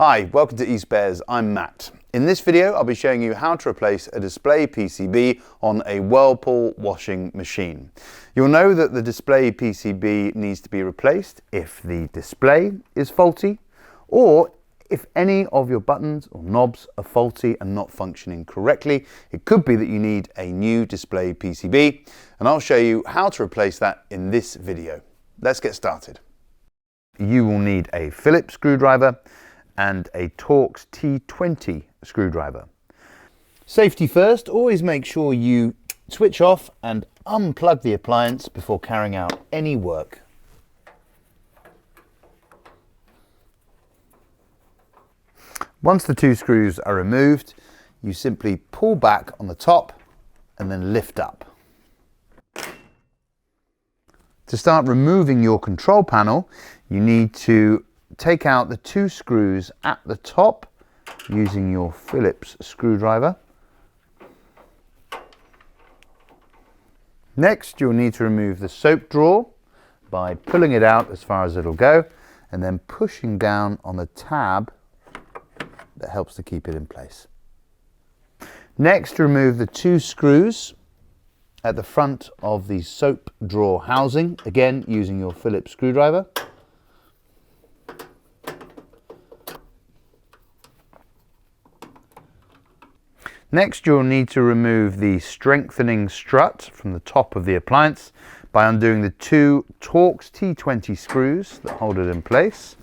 Hi, welcome to eSpares, I'm Matt. In this video I'll be showing you how to replace a display PCB on a Whirlpool washing machine. You'll know that the display PCB needs to be replaced if the display is faulty or if any of your buttons or knobs are faulty and not functioning correctly. It could be that you need a new display PCB, and I'll show you how to replace that in this video. Let's get started. You will need a Phillips screwdriver and a Torx T20 screwdriver. Safety first, always make sure you switch off and unplug the appliance before carrying out any work. Once the two screws are removed, you simply pull back on the top and then lift up. To start removing your control panel, you need to take out the two screws at the top using your Phillips screwdriver. Next, you'll need to remove the soap drawer by pulling it out as far as it'll go and then pushing down on the tab that helps to keep it in place. Next, remove the two screws at the front of the soap drawer housing, again using your Phillips screwdriver. Next, you'll need to remove the strengthening strut from the top of the appliance by undoing the two Torx T20 screws that hold it in place.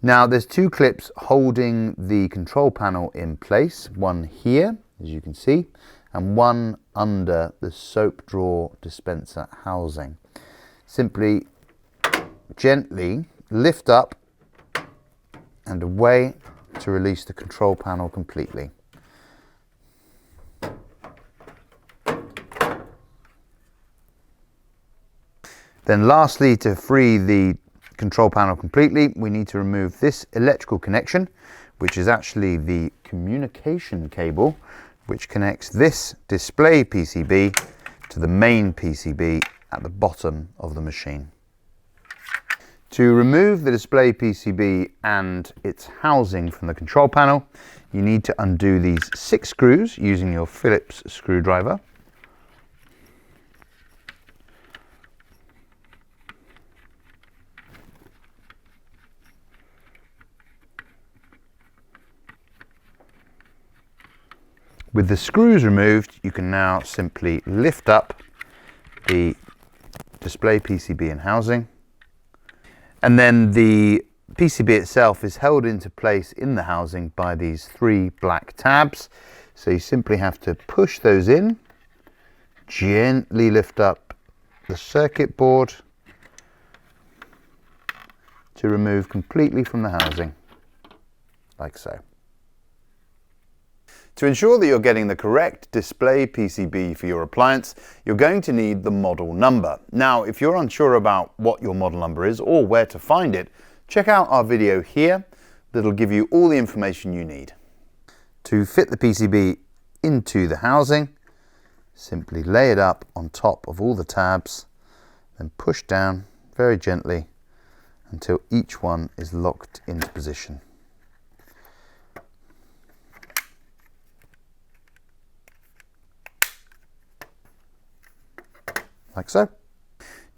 Now there's two clips holding the control panel in place, one here, as you can see, and one under the soap drawer dispenser housing. Simply gently lift up and away to release the control panel completely. Then lastly, to free the control panel completely, we need to remove this electrical connection, which is actually the communication cable which connects this display PCB to the main PCB at the bottom of the machine. To remove the display PCB and its housing from the control panel, you need to undo these 6 screws using your Phillips screwdriver. With the screws removed, you can now simply lift up the display PCB and housing. And then the PCB itself is held into place in the housing by these 3 black tabs. So you simply have to push those in, gently lift up the circuit board to remove completely from the housing, like so. To ensure that you're getting the correct display PCB for your appliance, you're going to need the model number. Now, if you're unsure about what your model number is or where to find it, check out our video here that'll give you all the information you need. To fit the PCB into the housing, simply lay it up on top of all the tabs, then push down very gently until each one is locked into position. Like so.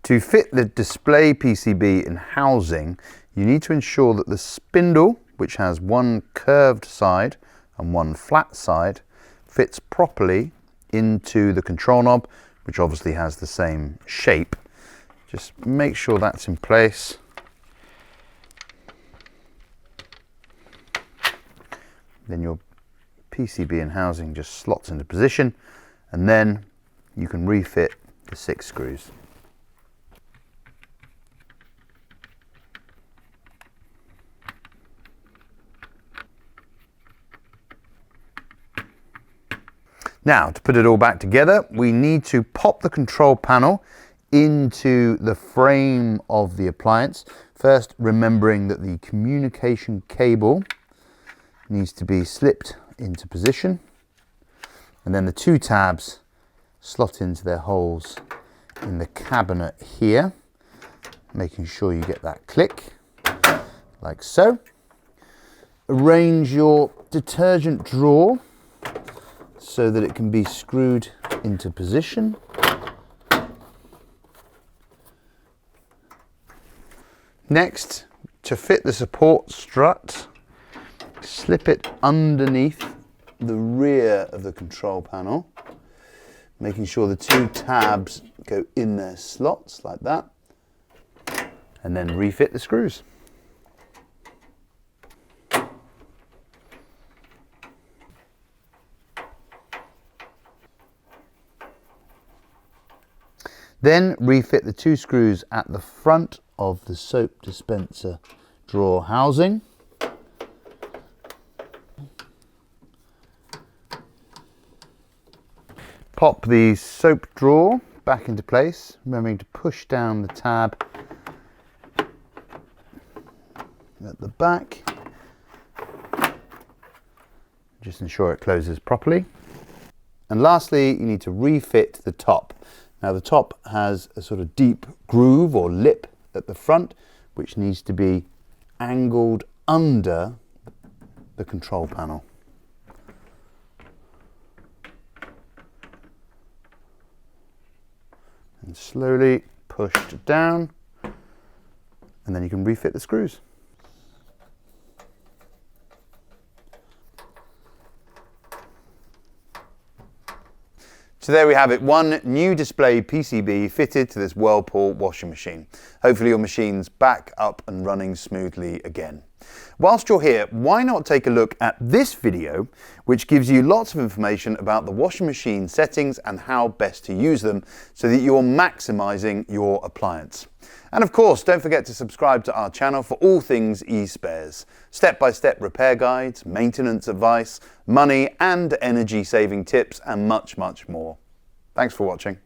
To fit the display PCB in housing, you need to ensure that the spindle, which has one curved side and one flat side, fits properly into the control knob, which obviously has the same shape. Just make sure that's in place. Then your PCB in housing just slots into position, and then you can refit the 6 screws. Now, to put it all back together, we need to pop the control panel into the frame of the appliance. First, remembering that the communication cable needs to be slipped into position, and then the 2 tabs slot into their holes in the cabinet here, making sure you get that click, like so. Arrange your detergent drawer so that it can be screwed into position. Next, to fit the support strut, slip it underneath the rear of the control panel, making sure the two tabs go in their slots like that, and then refit the screws. Then refit the two screws at the front of the soap dispenser drawer housing. Pop the soap drawer back into place, remembering to push down the tab at the back. Just ensure it closes properly. And lastly, you need to refit the top. Now the top has a sort of deep groove or lip at the front, which needs to be angled under the control panel. And slowly pushed down, and then you can refit the screws. So there we have it, one new display PCB fitted to this Whirlpool washing machine. Hopefully your machine's back up and running smoothly again. Whilst you're here, why not take a look at this video, which gives you lots of information about the washing machine settings and how best to use them so that you're maximizing your appliance. And of course, don't forget to subscribe to our channel for all things eSpares. Step-by-step repair guides, maintenance advice, money and energy saving tips, and much, much more. Thanks for watching.